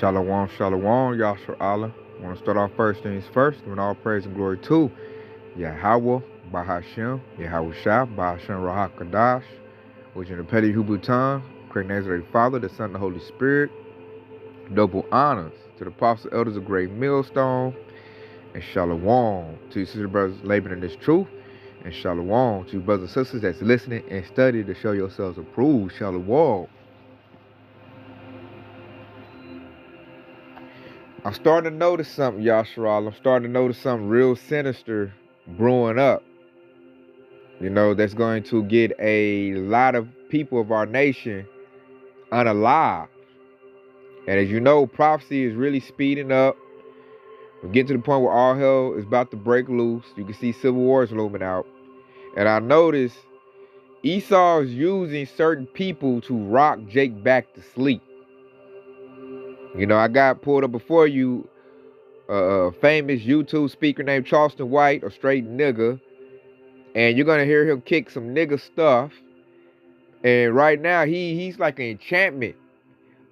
Shalom, shalom, Yashar Allah. I want to start off first things first, giving all praise and glory to Yahweh, Bahashem, Yahweh Shah, Bahashem Rahak Kadash, which in the petty Hebrew tongue, great names of the Father, the Son, and the Holy Spirit. Double honors to the apostles, elders of Great Millstone, and shalom to you sisters and brothers laboring in this truth, and shalom to you brothers and sisters that's listening and study to show yourselves approved. Shalom. I'm starting to notice something, Yashar. I'm starting to notice something real sinister brewing up. You know, that's going to get a lot of people of our nation unalive. And as you know, prophecy is really speeding up. We're getting to the point where all hell is about to break loose. You can see civil wars looming out. And I noticed Esau is using certain people to rock Jake back to sleep. You know, I got pulled up before you a famous YouTube speaker named Charleston White, a straight nigga, and you're gonna hear him kick some nigga stuff. And right now he's like an enchantment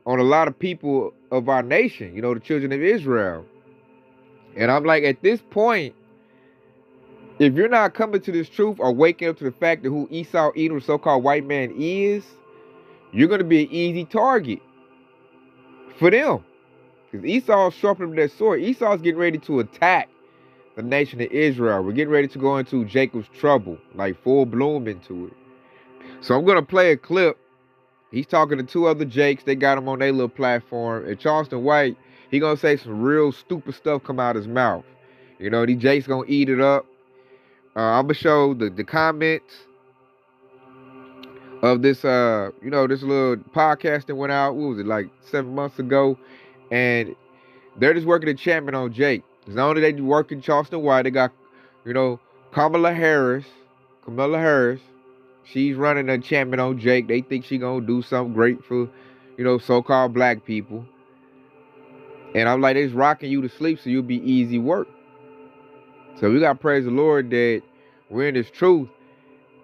on a lot of people of our nation, you know, the children of Israel. And I'm like, at this point, if you're not coming to this truth or waking up to the fact that who Esau Edom, so-called white man, is, you're gonna be an easy target for them. Because Esau's sharpening their sword. Esau's getting ready to attack the nation of Israel. We're getting ready to go into Jacob's trouble, like full bloom into it. So I'm going to play a clip. He's talking to two other Jakes. They got him on their little platform. And Charleston White, he going to say some real stupid stuff come out his mouth. You know, these Jakes going to eat it up. I'm going to show the comments of this, you know, this little podcast that went out, what was it, like 7 months ago? And they're just working enchantment on Jake. Not only they working Charleston White, they got, you know, Kamala Harris. She's running an enchantment on Jake. They think she gonna do something great for, you know, so-called black people. And I'm like, they're just rocking you to sleep so you'll be easy work. So we gotta praise the Lord that we're in this truth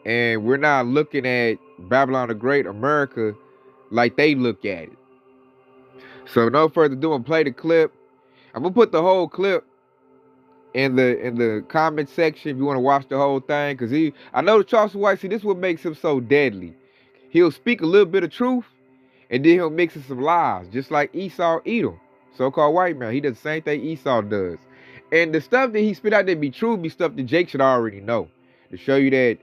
and we're not looking at Babylon the Great, America, like they look at it. So no further ado, I'm play the clip. I'm gonna put the whole clip in the comment section if you want to watch the whole thing, because I know Charleston White, see, this is what makes him so deadly. He'll speak a little bit of truth and then he'll mix in some lies, just like Esau Edom, so-called white man. He does the same thing Esau does. And the stuff that he spit out there be true, be stuff that Jake should already know, to show you that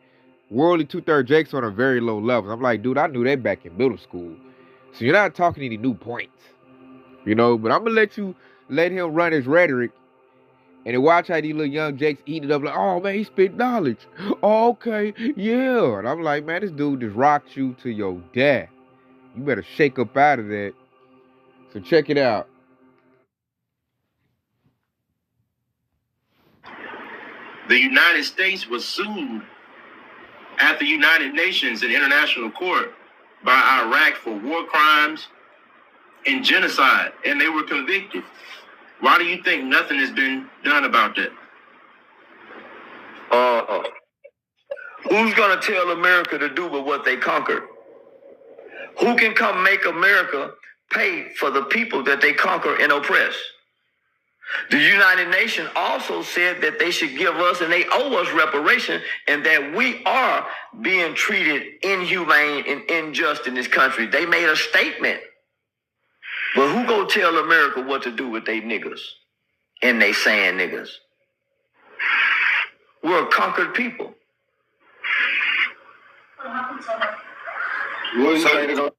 worldly 2/3 Jake's on a very low level. I'm like, dude, I knew that back in middle school. So you're not talking any new points, you know, but I'm going to let him run his rhetoric. And watch how these little young Jakes eat it up like, oh, man, he spit knowledge. Oh, okay, yeah. And I'm like, man, this dude just rocked you to your death. You better shake up out of that. So check it out. The United States was sued at the United Nations and International Court by Iraq for war crimes and genocide, and they were convicted. Why do you think nothing has been done about that? Who's going to tell America to do with what they conquered? Who can come make America pay for the people that they conquer and oppress? The United Nations also said that they should give us, and they owe us reparation, and that we are being treated inhumane and unjust in this country. They made a statement. But who gonna tell America what to do with they niggas and they saying niggas? We're a conquered people. What do you think they're gonna...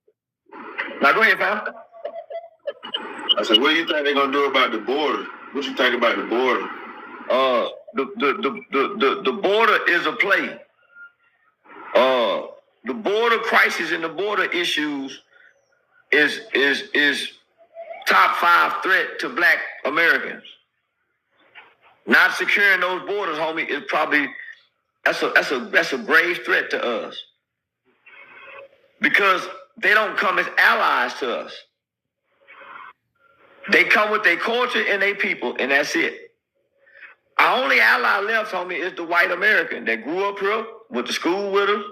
Now go ahead, fam. I said, what do you think they're gonna do about the border? What you think about the border? The border is a play. The border crisis and the border issues is top 5 threat to black Americans. Not securing those borders, homie, is probably that's a grave threat to us. Because they don't come as allies to us. They come with their culture and their people, and that's it. Our only ally left, homie, is the white American that grew up here, went to school with us,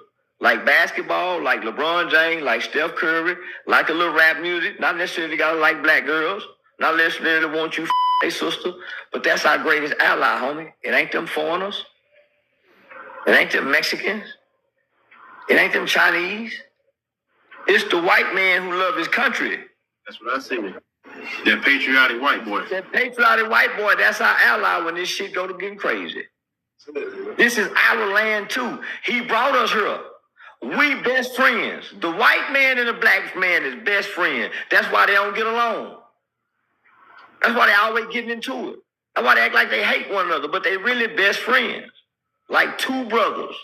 like basketball, like LeBron James, like Steph Curry, like a little rap music. Not necessarily gotta like black girls. Not necessarily want you a sister, but that's our greatest ally, homie. It ain't them foreigners. It ain't them Mexicans. It ain't them Chinese. It's the white man who love his country. That's what I see. That patriotic white boy. That patriotic white boy, that's our ally when this shit go to getting crazy. This is our land too. He brought us here. We best friends. The white man and the black man is best friends. That's why they don't get along. That's why they always getting into it. That's why they act like they hate one another, but they really best friends. Like two brothers.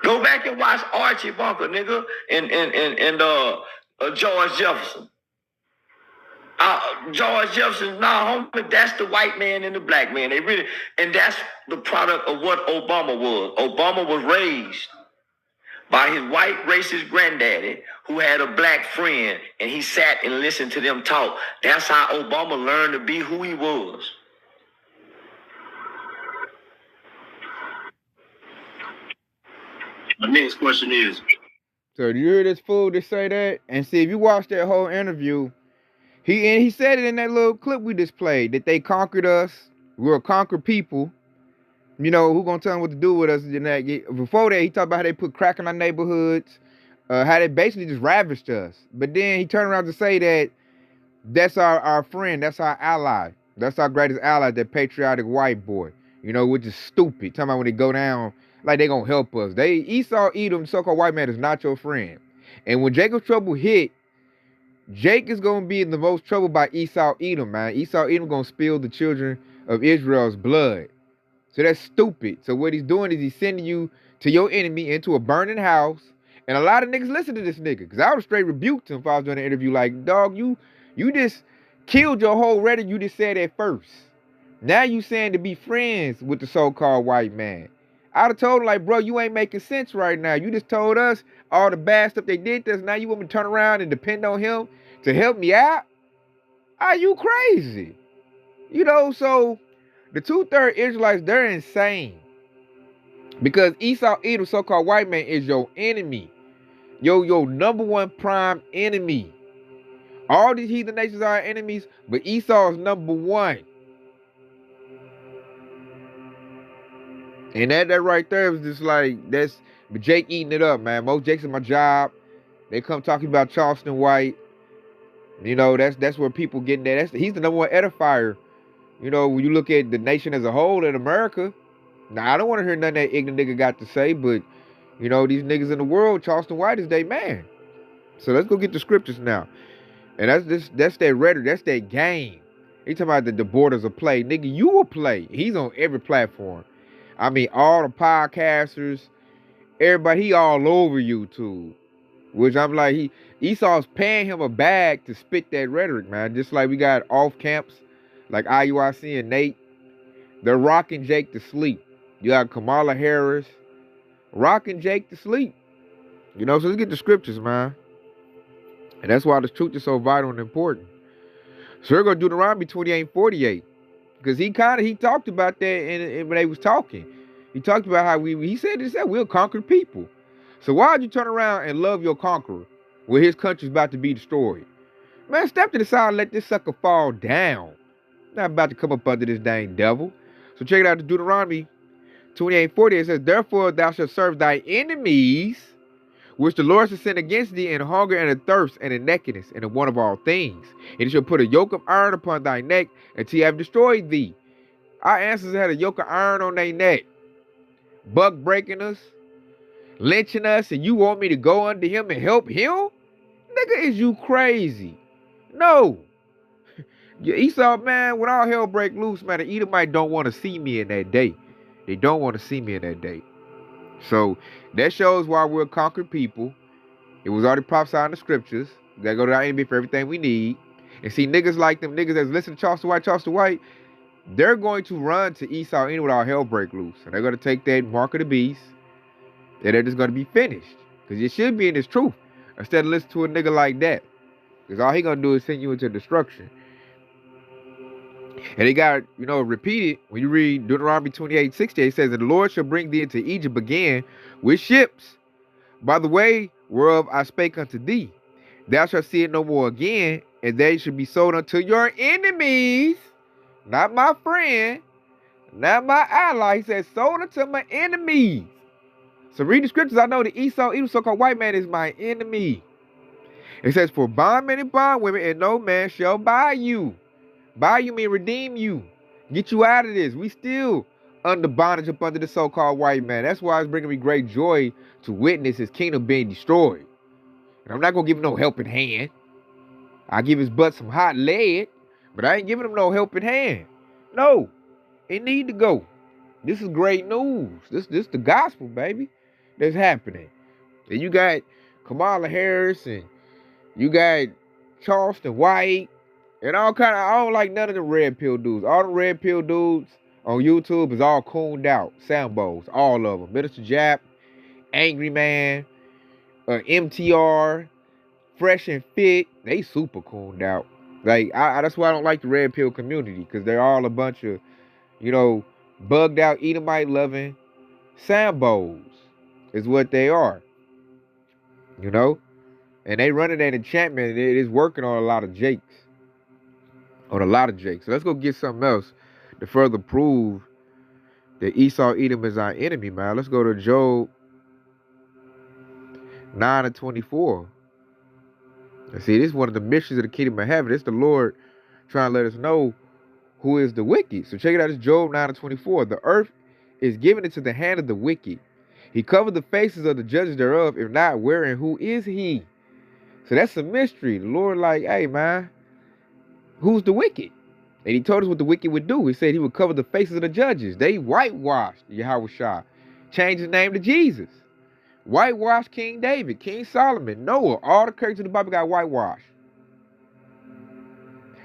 Go back and watch Archie Bunker, nigga, and George Jefferson. George Jefferson, homie, that's the white man and the black man. They really, and that's the product of what Obama was. Obama was raised by his white racist granddaddy who had a black friend, and he sat and listened to them talk. That's how Obama learned to be who he was. My next question is, so do you hear this fool to say that? And see, if you watch that whole interview, he said it in that little clip we just played, that they conquered us. We're a conquered people. You know, who gonna tell them what to do with us? And that, before that, he talked about how they put crack in our neighborhoods, how they basically just ravished us. But then he turned around to say that that's our friend, that's our ally, that's our greatest ally, that patriotic white boy. You know, which is stupid. Talking about when they go down, like they gonna help us. Esau Edom, so-called white man, is not your friend. And when Jacob's trouble hit, Jake is gonna be in the most trouble by Esau Edom, man. Esau Edom gonna spill the children of Israel's blood. So that's stupid. So what he's doing is he's sending you to your enemy into a burning house. And a lot of niggas listen to this nigga. Because I would have straight rebuked him if I was doing an interview like, dog, you just killed your whole rhetoric you just said at first. Now you saying to be friends with the so-called white man. I'd have told him like, bro, you ain't making sense right now. You just told us all the bad stuff they did to us. Now you want me to turn around and depend on him to help me out? Are you crazy? You know, so the 2/3 Israelites, they're insane. Because Esau Edom, so-called white man, is your enemy. Your number one prime enemy. All these heathen nations are our enemies, but Esau is number one. And that right there was just like, that's Jake eating it up, man. Most Jakes at my job, they come talking about Charleston White. You know, that's where people getting that. He's the number one edifier. You know, when you look at the nation as a whole in America, now I don't want to hear nothing that ignorant nigga got to say, but you know, these niggas in the world, Charleston White is their man. So let's go get the scriptures now. And that's that rhetoric, that's that game. He talking about the borders of play. Nigga, you will play. He's on every platform. I mean, all the podcasters, everybody, he all over YouTube. Which I'm like, Esau's paying him a bag to spit that rhetoric, man. Just like we got off camps, like IUIC and Nate. They're rocking Jake to sleep. You got Kamala Harris rocking Jake to sleep. You know, so let's get the scriptures, man. And that's why the truth is so vital and important. So we're going to do Deuteronomy 28:48. Because he talked about that when they was talking. He talked about how he said we're conquered people. So why'd you turn around and love your conqueror when his country's about to be destroyed? Man, step to the side and let this sucker fall down. Not about to come up under this dang devil. So check it out, the Deuteronomy 28:40. It says, therefore thou shalt serve thy enemies, which the Lord shall send against thee in hunger and in thirst and in nakedness and in want of all things. And he shall put a yoke of iron upon thy neck until he have destroyed thee. Our ancestors had a yoke of iron on their neck. Buck breaking us, lynching us, and you want me to go under him and help him? Nigga, is you crazy? No. Esau, man, when all hell break loose, man, the Edomite don't want to see me in that day. They don't want to see me in that day. So that shows why we're a conquered people. It was already prophesied in the scriptures. We gotta go to our enemy for everything we need. And see, niggas like them niggas that's listening to Charleston White, they're going to run to Esau when all hell break loose. And they're going to take that mark of the beast, and they're just going to be finished. Because it should be in his truth. Instead of listening to a nigga like that. Because all he going to do is send you into destruction. And it got, repeated when you read Deuteronomy 28:60. It says, and the Lord shall bring thee into Egypt again with ships, by the way whereof I spake unto thee. Thou shalt see it no more again, and they shall be sold unto your enemies. Not my friend, not my ally. He said, sold unto my enemies. So read the scriptures. I know that Esau, even so-called white man, is my enemy. It says, for bondmen and bondwomen, and no man shall buy you. Buy you mean redeem you. Get you out of this. We still under bondage up under the so-called white man. That's why it's bringing me great joy to witness his kingdom being destroyed. And I'm not going to give him no helping hand. I give his butt some hot lead, but I ain't giving him no helping hand. No, it need to go. This is great news. This the gospel, baby, that's happening. And you got Kamala Harris, and you got Charleston White, and all kind of, I don't like none of the red pill dudes. All the red pill dudes on YouTube is all cooned out. Sambos, all of them. Minister Jap, Angry Man, MTR, Fresh and Fit, they super cooned out. Like, that's why I don't like the red pill community, because they're all a bunch of, bugged out, Edomite loving Sambos is what they are. And they running that enchantment, and it is working on a lot of Jakes. So let's go get something else to further prove that Esau Edom is our enemy, man. Let's go to Job 9:24. And see, this is one of the missions of the kingdom of heaven. It's the Lord trying to let us know who is the wicked. So check it out. It's Job 9:24. The earth is given into the hand of the wicked. He covered the faces of the judges thereof. If not, where and who is he? So that's a mystery. The Lord like, hey, man, who's the wicked? And he told us what the wicked would do. He said he would cover the faces of the judges. They whitewashed Yahweh Shah. Changed his name to Jesus. Whitewashed King David, King Solomon, Noah. All the characters in the Bible got whitewashed.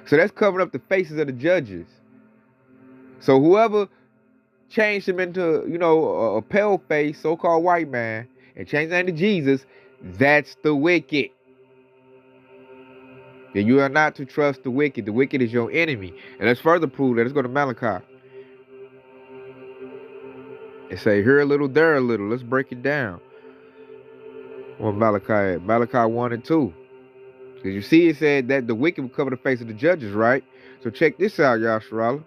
So that's covering up the faces of the judges. So whoever changed him into, a pale face, so-called white man, and changed his name to Jesus, that's the wicked. And you are not to trust the wicked. The wicked is your enemy. And let's further prove that. Let's go to Malachi. And say, here a little, there a little. Let's break it down. What Malachi at? Malachi 1 and 2. Because you see it said that the wicked will cover the face of the judges, right? So check this out, Yasharala.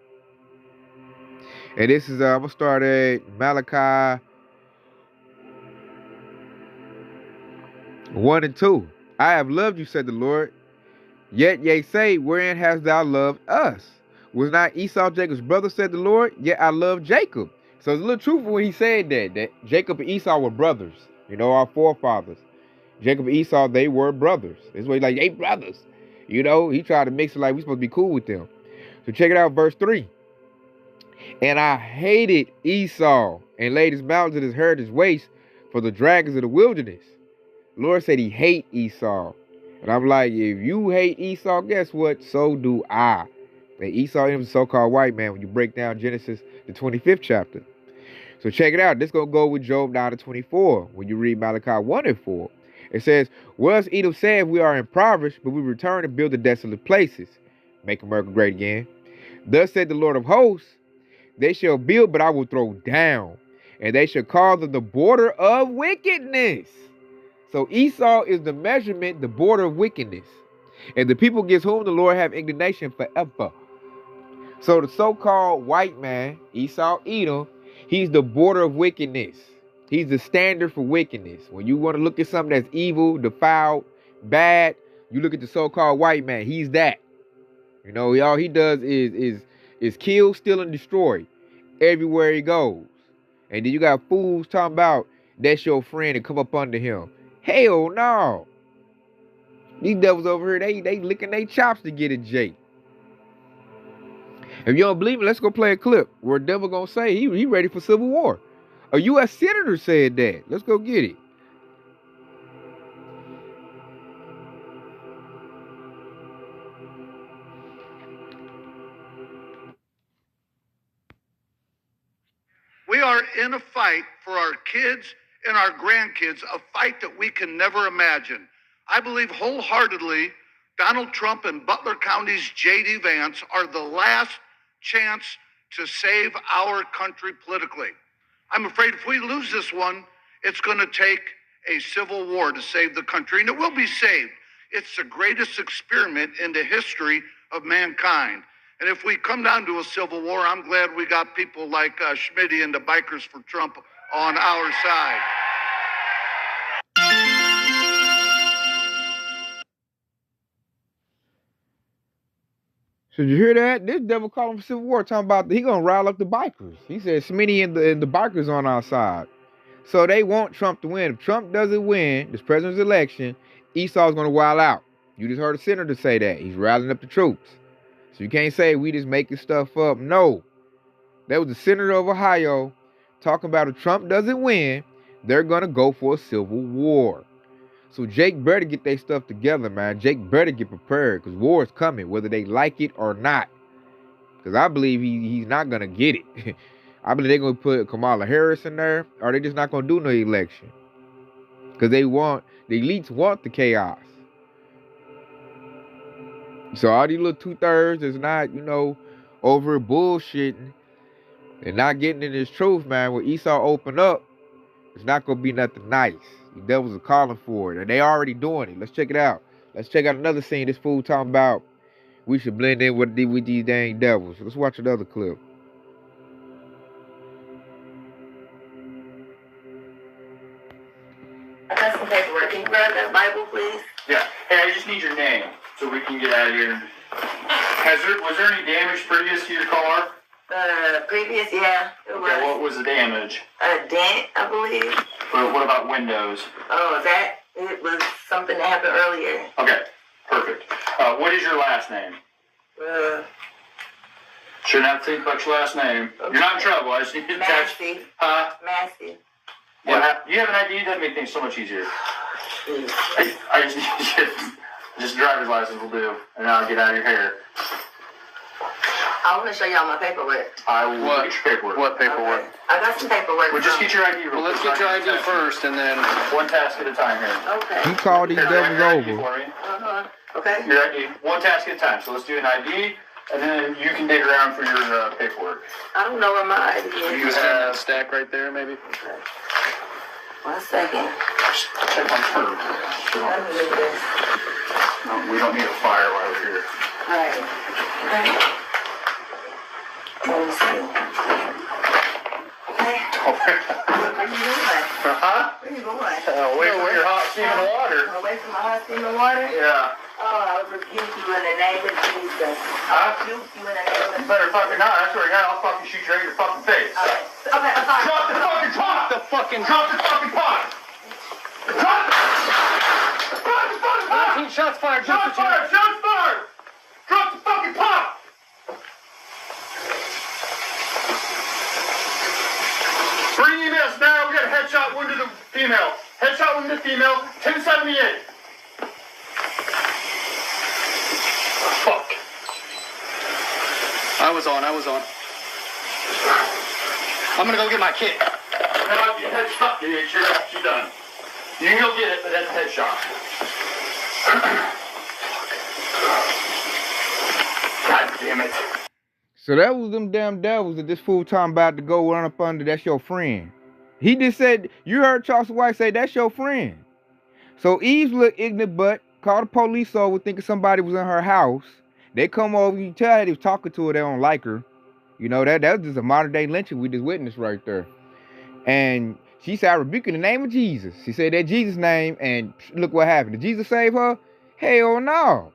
And this is, I'm going to start at Malachi 1 and 2. I have loved you, said the Lord. Yet ye say, wherein hast thou loved us? Was not Esau Jacob's brother, said the Lord? Yet I love Jacob. So it's a little truthful when he said that Jacob and Esau were brothers. Our forefathers. Jacob and Esau, they were brothers. That's why he's like, they brothers. He tried to mix it like we supposed to be cool with them. So check it out, verse 3. And I hated Esau and laid his mountains at his heritage waste for the dragons of the wilderness. The Lord said he hate Esau. And I'm like, if you hate Esau, guess what? So do I. And Esau is a so-called white man when you break down Genesis, the 25th chapter. So check it out. This is going to go with Job 9:24 when you read Malachi 1 and 4. It says, whereas Edom said, we are impoverished, but we return to build the desolate places. Make America great again. Thus said the Lord of hosts, they shall build, but I will throw down. And they shall call them the border of wickedness. So Esau is the measurement, the border of wickedness. And the people against whom the Lord have indignation forever. So the so-called white man, Esau Edom, he's the border of wickedness. He's the standard for wickedness. When you want to look at something that's evil, defiled, bad, you look at the so-called white man. He's that. All he does is kill, steal, and destroy everywhere he goes. And then you got fools talking about that's your friend and come up under him. Hell no. These devils over here, they licking their chops to get at Jake. If you don't believe me, let's go play a clip where a devil gonna say he ready for civil war. A U.S. senator said that. Let's go get it. We are in a fight for our kids and our grandkids, a fight that we can never imagine. I believe wholeheartedly Donald Trump and Butler County's J.D. Vance are the last chance to save our country politically. I'm afraid if we lose this one, it's going to take a civil war to save the country, and it will be saved. It's the greatest experiment in the history of mankind. And if we come down to a civil war, I'm glad we got people like Schmitty and the Bikers for Trump on our side. So did you hear that? This devil calling for civil war, talking about he gonna rile up the bikers. He said Smitty and the bikers on our side. So they want Trump to win. If Trump doesn't win this president's election, Esau's gonna wild out. You just heard a senator say that. He's rallying up the troops. So you can't say we just making stuff up. No. That was the senator of Ohio talking about if Trump doesn't win, they're gonna go for a civil war. So Jake better get their stuff together, man. Jake better get prepared because war is coming, whether they like it or not. Because I believe he's not going to get it. I believe they're going to put Kamala Harris in there, or they just not going to do no election. Because the elites want the chaos. So all these little 2/3 is not, over bullshitting and not getting in this truth, man. When Esau open up, it's not going to be nothing nice. The devils are calling for it, and they already doing it. Let's check it out. Let's check out another scene. This fool talking about we should blend in with these dang devils. Let's watch another clip. I got some paperwork. Can you grab that Bible, please? Yeah. Hey, I just need your name so we can get out of here. Was there any damage previous to your car? Previous, yeah, it was. Okay, what was the damage? A dent, I believe. What about windows? Oh, it was something that happened earlier. Okay, perfect. What is your last name? Shouldn't have to think about your last name. Okay. You're not in trouble. I just need to text. Massey. Huh? Massey. Yeah. You have an ID? That makes things so much easier. I just need just driver's license will do, and I'll get out of your hair. I want to show y'all my paperwork. I will get your paperwork. What paperwork? Okay. I got some paperwork. Well, just get your ID. Well, let's get your ID first, and then one task at a time here. Okay. He called these devils over. Okay. Your ID, one task at a time. So let's do an ID, and then you can dig around for your paperwork. I don't know where my ID is. you have a stack right there, maybe. Okay. 1 second. Check my turn. Let me do this. No, we don't need a fire while we're here. All right. Okay. Let me see. Okay. Where you going? Huh? Where you going? Away from your hot steaming water. Away from my hot steaming water? Yeah. Oh, I would rebuke you in the name of Jesus. Huh? Rebuke you in the name of You better fucking not. I swear to God, I'll fucking shoot you right in your fucking face. Okay. Okay, I'm sorry. Drop the fucking pot! Drop the fucking pot! Drop the fucking pot! Shots fired. Shots fired! Shots fired! Drop the fucking pot! 3 emails now. We got a headshot wound to the female. Headshot wound to the female. 1078. Fuck. I was on. I'm gonna go get my kit. No, you headshot. Yeah, she's done. You can go get it, but that's a headshot. God damn it. So that was them damn devils that this fool talking about to go run up under. That's your friend. He just said, you heard Charleston White say that's your friend. So Eve's little ignorant butt called the police over thinking somebody was in her house. They come over, you tell her they was talking to her, they don't like her. That was just a modern day lynching we just witnessed right there. And she said, I rebuke in the name of Jesus. She said that Jesus' name, and look what happened. Did Jesus save her? Hell no.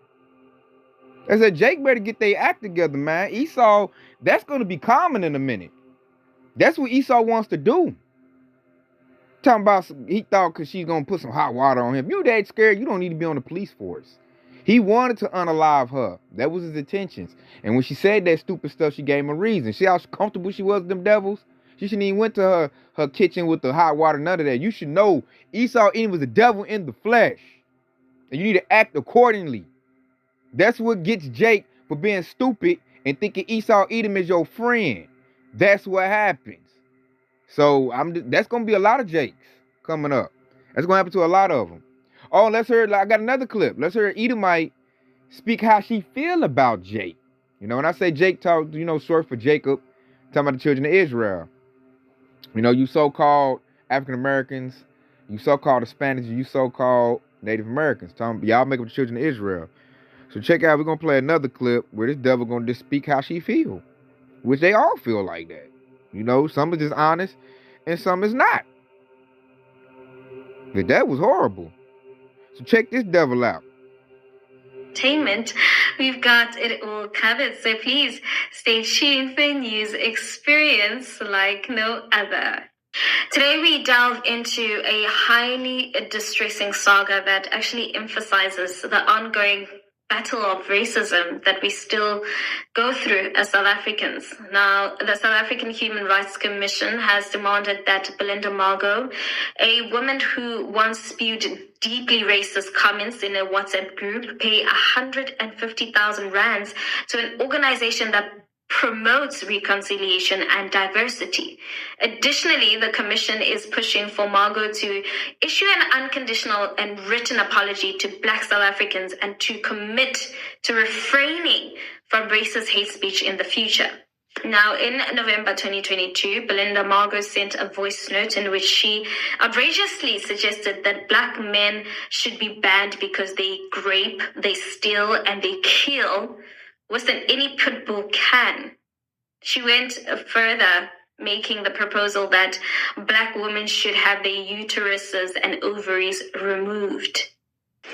I said, Jake better get their act together, man. Esau, that's going to be common in a minute. That's what Esau wants to do. Talking about, he thought because she's going to put some hot water on him. You that scared, you don't need to be on the police force. He wanted to unalive her. That was his intentions. And when she said that stupid stuff, she gave him a reason. See how comfortable she was with them devils? She shouldn't even went to her kitchen with the hot water, none of that. You should know Esau Edom was the devil in the flesh. And you need to act accordingly. That's what gets Jake for being stupid and thinking Esau Edom is your friend. That's what happens. So that's going to be a lot of Jakes coming up. That's going to happen to a lot of them. Oh, let's hear, I got another clip. Let's hear Edomite speak how she feel about Jake. You know, when I say Jake talk, short for Jacob, talking about the children of Israel. You know, you so-called African Americans, you so-called Hispanics, you so-called Native Americans. Y'all make up the children of Israel. So check out, we're gonna play another clip where this devil gonna just speak how she feel, which they all feel like that. You know, some is just honest, and some is not. But that was horrible. So check this devil out. Entertainment, we've got it all covered. So please stay tuned for a news experience like no other. Today we delve into a highly distressing saga that actually emphasizes the ongoing battle of racism that we still go through as South Africans. Now, the South African Human Rights Commission has demanded that Belinda Margot, a woman who once spewed deeply racist comments in a WhatsApp group, pay 150,000 rands to an organization that promotes reconciliation and diversity. Additionally, the commission is pushing for Margot to issue an unconditional and written apology to Black South Africans and to commit to refraining from racist hate speech in the future. Now, in November 2022, Belinda Margot sent a voice note in which she outrageously suggested that Black men should be banned because they grape, they steal, and they kill worse than any pit bull can. She went further, making the proposal that Black women should have their uteruses and ovaries removed.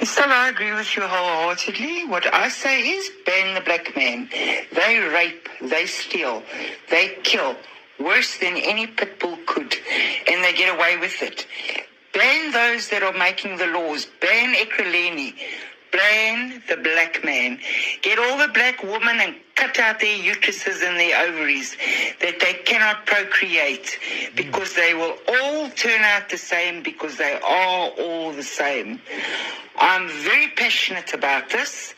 Stella, I agree with you wholeheartedly. What I say is ban the Black man. They rape, they steal, they kill worse than any pit bull could, and they get away with it. Ban those that are making the laws. Ban Ekreleni. Ban the Black man. Get all the Black women and cut out their uteruses and their ovaries that they cannot procreate, because they will all turn out the same, because they are all the same. I'm very passionate about this.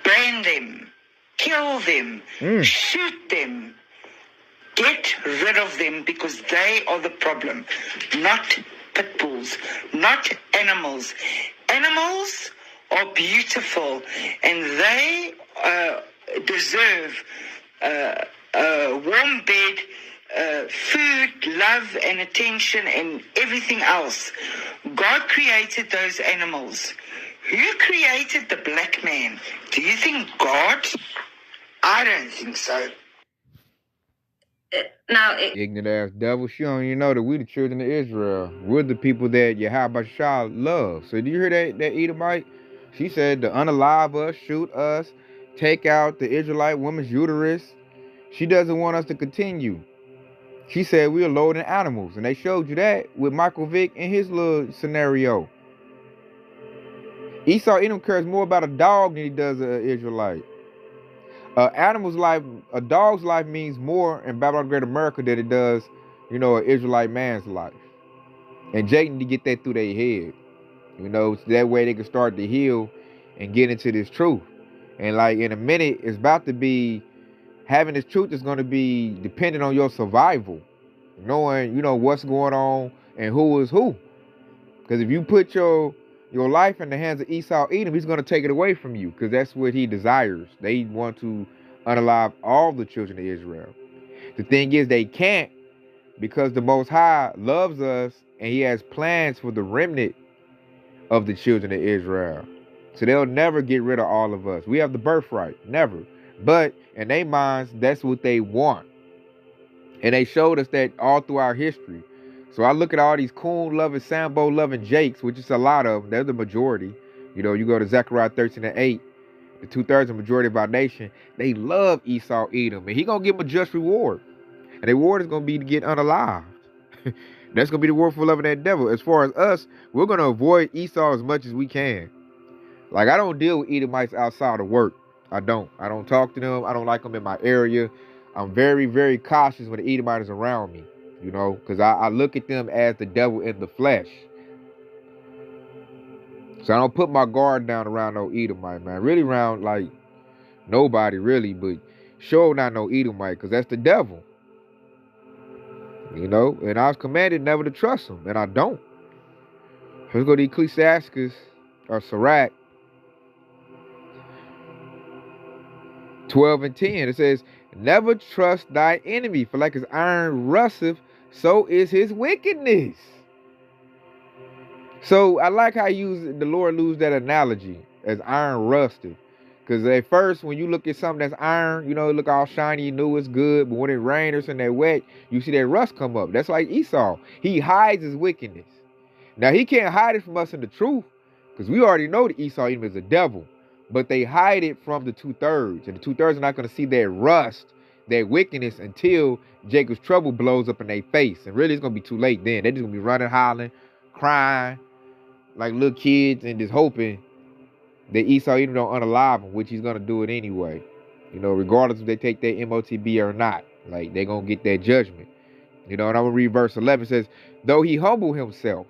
Ban them. Kill them. Shoot them. Get rid of them, because they are the problem, not pit bulls, not animals. Animals are beautiful, and they deserve a warm bed, food, love, and attention, and everything else. God created those animals. Who created the Black man? Do you think God? I don't think so. Ignorant ass devil, she don't even know that we the children of Israel. We're the people that Yahweh Shah loves. So do you hear that Edomite? She said to unalive us, shoot us, take out the Israelite woman's uterus. She doesn't want us to continue. She said we are lower than animals. And they showed you that with Michael Vick and his little scenario. Esau Edom cares more about a dog than he does an Israelite. Animal's life, a dog's life means more in Babylon Great America than it does, an Israelite man's life. And Jake need to get that through their head. So that way they can start to heal and get into this truth. And like in a minute, it's about to be, having this truth is going to be dependent on your survival. Knowing, what's going on and who is who. Because if you put your life in the hands of Esau Edom, he's going to take it away from you, because that's what he desires. They want to unalive all the children of Israel. The thing is, they can't, because the Most High loves us and he has plans for the remnant of the children of Israel. So they'll never get rid of all of us. We have the birthright. Never. But in their minds, that's what they want. And they showed us that all through our history. So I look at all these coon-loving, Sambo-loving Jakes, which is a lot of them. They're the majority. You go to Zechariah 13:8, the 2/3 of the majority of our nation. They love Esau Edom. And he going to give them a just reward. And the reward is going to be to get unalived. That's going to be the reward for loving that devil. As far as us, we're going to avoid Esau as much as we can. Like, I don't deal with Edomites outside of work. I don't talk to them. I don't like them in my area. I'm very, very cautious when the Edomite is around me. Because I look at them as the devil in the flesh. So I don't put my guard down around no Edomite, man. Really around, like, nobody really, but sure not no Edomite, because that's the devil. And I was commanded never to trust him, and I don't. Let's go to Ecclesiastes, or Sirach, 12 and 10, it says, never trust thy enemy, for like his iron rusteth, so is his wickedness. So I like how the Lord used that analogy as iron rusted. Because at first, when you look at something that's iron, you know, it look all shiny, you know it's good. But when it rains or something that wet, you see that rust come up. That's like Esau. He hides his wickedness. Now, he can't hide it from us in the truth. Because we already know that Esau even is a devil. But they hide it from the 2/3. And the 2/3 are not going to see that rust, that wickedness, until Jacob's trouble blows up in their face. And really, it's going to be too late then. They're just going to be running, hollering, crying like little kids and just hoping that Esau even don't unalive him, which he's going to do it anyway. You know, regardless if they take their MOTB or not. Like, they're going to get that judgment. You know, and I'm going to read verse 11. It says, though he humble himself.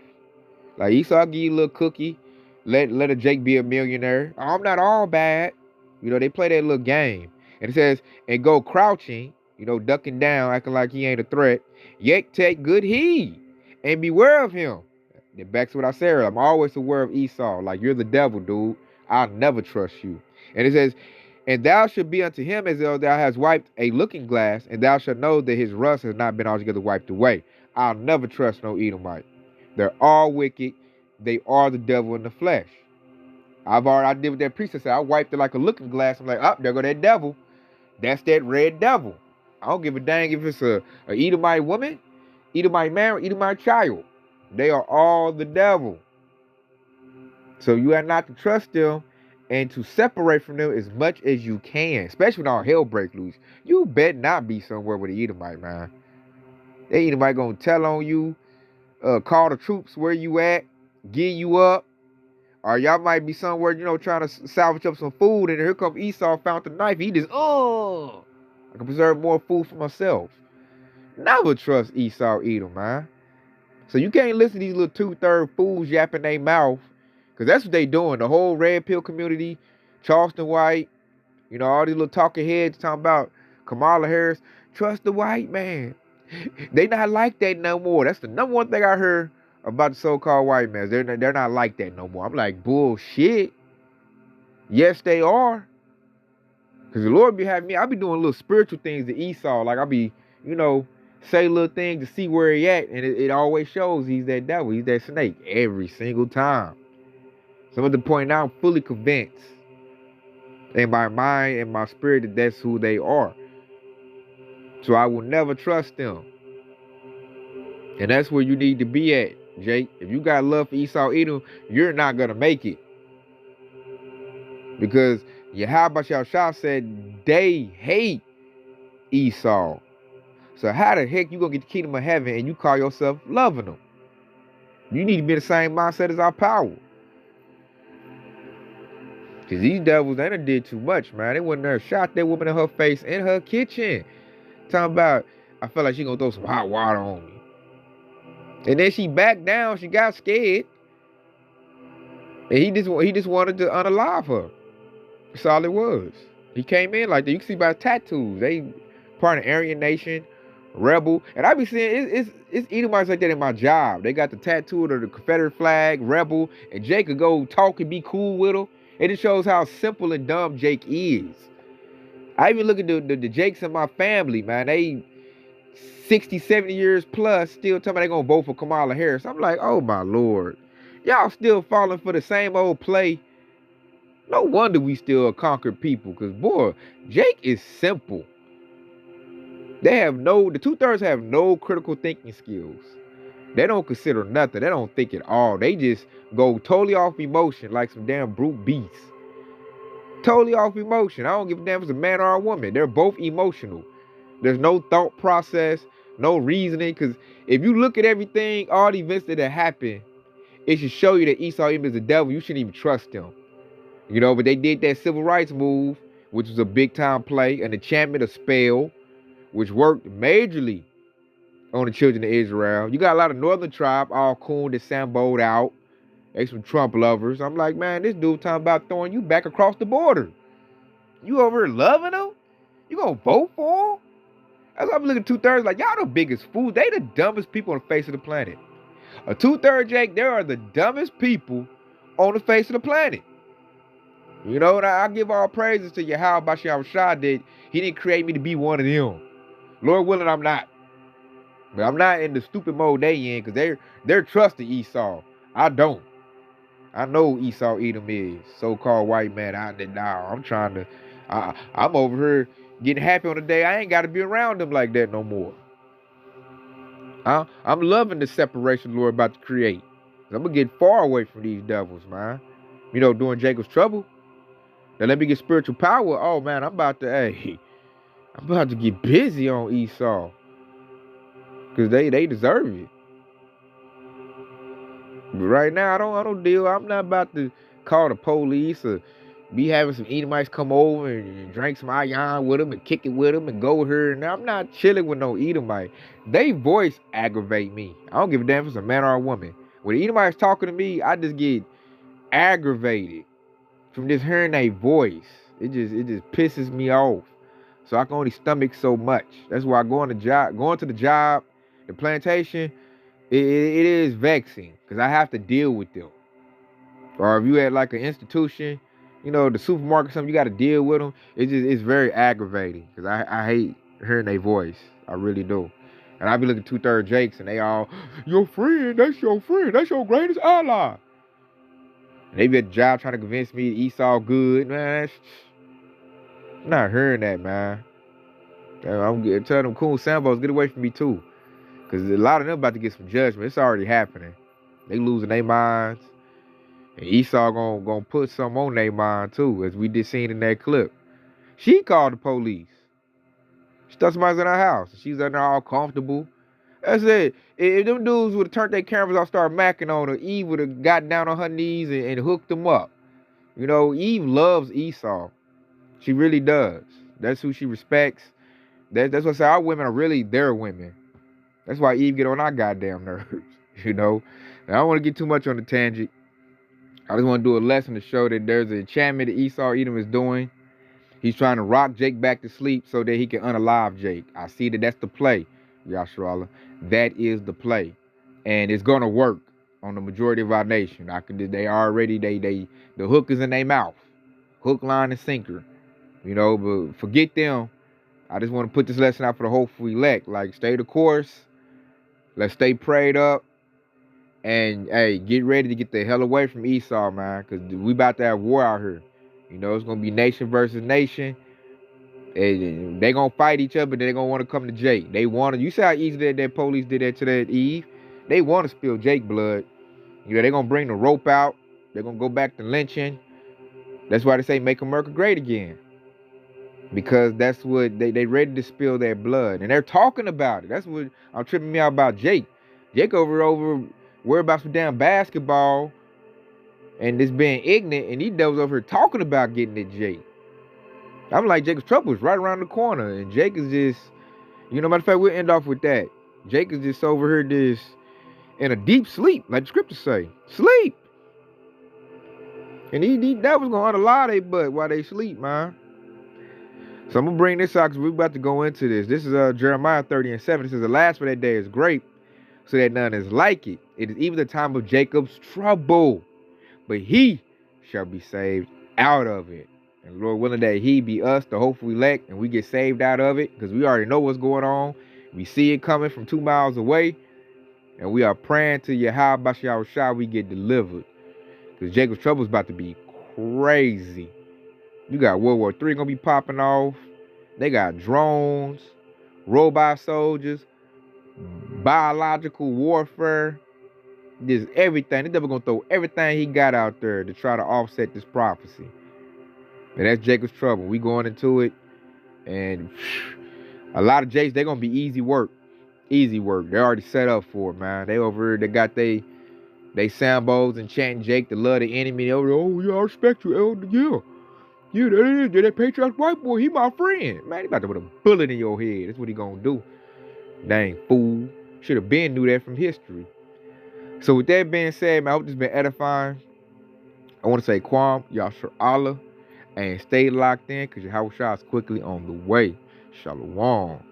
Like, Esau give you a little cookie. Let a Jake be a millionaire. Oh, I'm not all bad. You know, they play that little game. And it says, and go crouching, you know, ducking down, acting like he ain't a threat. Yet take good heed and beware of him. Then back to what I said earlier. I'm always aware of Esau. Like, you're the devil, dude. I'll never trust you. And it says, and thou shalt be unto him as though thou hast wiped a looking glass, and thou shalt know that his rust has not been altogether wiped away. I'll never trust no Edomite. They're all wicked. They are the devil in the flesh. I did with that priest. I said, I wiped it like a looking glass. I'm like, oh, there go that devil. That's that red devil. I don't give a dang if it's a Edomite woman, Edomite man, or Edomite child. They are all the devil. So you are not to trust them and to separate from them as much as you can, especially when all hell breaks loose. You better not be somewhere with the Edomite, man. They Edomite gonna tell on you, call the troops where you at, get you up, or y'all might be somewhere, you know, trying to salvage up some food, and here come Esau, found the knife. He just, I can preserve more food for myself. Never trust Esau, Edom, man. So you can't listen to these little 2/3 fools yapping their mouth, because that's what they doing. The whole red pill community, Charleston White, you know, all these little talking heads talking about Kamala Harris. Trust the white man. They not like that no more. That's the number one thing I heard about the so-called white man. They're not like that no more. I'm like, bullshit. Yes, they are. Because the Lord be having me, I be doing little spiritual things to Esau. Like, I be, you know, say little things to see where he at. And it always shows he's that devil. He's that snake every single time. So at the point now, I'm fully convinced in my mind and my spirit that that's who they are. So I will never trust them. And that's where you need to be at, Jake. If you got love for Esau Edom, you're not going to make it. Because Yahweh Shah said they hate Esau. So how the heck you going to get the kingdom of heaven and you call yourself loving them? You need to be the same mindset as our power. Because these devils, they done did too much, man. They went there and shot that woman in her face in her kitchen. Talking about, I felt like she going to throw some hot water on me. And then she backed down. She got scared. And he just wanted to unalive her. That's all it was. He came in like that. You can see by tattoos. They part of Aryan Nation, rebel. And I be seeing it's Edomites like that in my job. They got the tattoo of the Confederate flag, rebel. And Jake could go talk and be cool with them. It just shows how simple and dumb Jake is. I even look at the Jakes in my family, man. They 60, 70 years plus still talking about they gonna vote for Kamala Harris. I'm like, oh my Lord. Y'all still falling for the same old play. No wonder we still a conquered people. Because, boy, Jake is simple. The 2/3 have no critical thinking skills. They don't consider nothing. They don't think at all. They just go totally off emotion like some damn brute beasts. Totally off emotion. I don't give a damn if it's a man or a woman. They're both emotional. There's no thought process, no reasoning. Because if you look at everything, all the events that have happened, it should show you that Esau is the devil. You shouldn't even trust them. You know, but they did that civil rights move, which was a big time play, an enchantment, a spell, which worked majorly on the children of Israel. You got a lot of northern tribe all cooned and samboed out. They some Trump lovers. I'm like, man, this dude talking about throwing you back across the border. You over here loving them? You gonna vote for them? As I'm looking at 2/3, like, y'all the biggest fools. They the dumbest people on the face of the planet. A 2/3 Jake, they are the dumbest people on the face of the planet. You know, and I give all praises to Yahweh Bashar Shah that he didn't create me to be one of them. Lord willing, I'm not. But I'm not in the stupid mode they in, because they're trusting Esau. I don't. I know Esau Edom is so-called white man out there now. I'm over here getting happy on the day I ain't got to be around them like that no more. I'm loving the separation the Lord about to create. I'm going to get far away from these devils, man. You know, during Jacob's trouble, now let me get spiritual power. Oh, man, I'm about to get busy on Esau. Because they deserve it. But right now, I don't deal. I'm not about to call the police or be having some Edomites come over and drink some ayan with them and kick it with them and go here. Now, I'm not chilling with no Edomite. They voice aggravate me. I don't give a damn if it's a man or a woman. When the Edomites talking to me, I just get aggravated from just hearing their voice. It just pisses me off. So I can only stomach so much. That's why going to the job, the plantation, it is vexing because I have to deal with them. Or if you at like an institution, you know, the supermarket, something, you got to deal with them. It's very aggravating because I hate hearing their voice. I really do. And I be looking 2/3 Jakes and they all, your friend, that's your greatest ally. And they be at the job trying to convince me Esau good, man. I'm not hearing that, man. I'm telling them cool Sambos, get away from me too. Because a lot of them about to get some judgment. It's already happening. They losing their minds. And Esau gonna put some on their mind too, as we just seen in that clip. She called the police. She thought somebody's in her house. She's in there all comfortable. That's it. If them dudes would have turned their cameras off, started macking on her, Eve would have got down on her knees and hooked them up. You know, Eve loves Esau. She really does. That's who she respects. That's what I say. Our women are really their women. That's why Eve get on our goddamn nerves. You know? And I don't want to get too much on the tangent. I just want to do a lesson to show that there's an enchantment that Esau Edom is doing. He's trying to rock Jake back to sleep so that he can unalive Jake. I see that that's the play, Yasharallah. That is the play. And it's going to work on the majority of our nation. The hook is in their mouth. Hook, line, and sinker. You know, but forget them. I just want to put this lesson out for the hopeful elect. Like, stay the course. Let's stay prayed up. And, hey, get ready to get the hell away from Esau, man. Because we about to have war out here. You know, it's going to be nation versus nation. And they going to fight each other, but they're going to want to come to Jake. They want to. You see how easy that police did that to that Eve? They want to spill Jake blood. You know, they're going to bring the rope out. They're going to go back to lynching. That's why they say make America great again. Because that's what they ready to spill their blood. And they're talking about it. That's what I'm tripping me out about Jake. Jake over worried about some damn basketball and just being ignorant, and these devils over here talking about getting at Jake. I'm like, Jacob's trouble is right around the corner, and Jake is just, you know, matter of fact, we'll end off with that. Jake is just over here just in a deep sleep, like the scriptures say. Sleep. And these devils gonna unalive their butt while they sleep, man. So I'm gonna bring this out because we're about to go into this. This is Jeremiah 30:7. It says, the last for that day is great, so that none is like it. It is even the time of Jacob's trouble, but he shall be saved out of it. And Lord willing that he be us, the hopeful elect, and we get saved out of it, because we already know what's going on. We see it coming from 2 miles away, and we are praying to Yahweh Bashar Shah we get delivered. Because Jacob's trouble is about to be crazy. You got World War III gonna be popping off. They got drones, robot soldiers, biological warfare. Just everything. The devil gonna throw everything he got out there to try to offset this prophecy. And that's Jacob's trouble. We going into it, and a lot of Jakes, they're gonna be easy work. Easy work. They're already set up for it, man. They over here, they got they Sambos and chanting Jake to love the enemy. They over there, oh yeah, I respect you, elder. Yeah, that patriotic white boy, he my friend. Man, he about to put a bullet in your head. That's what he gonna do. Dang fool. Should have been knew that from history. So with that being said, man, I hope this has been edifying. I want to say Kwam, Yashar Allah, and stay locked in because Yahweh Shah is quickly on the way. Shalom.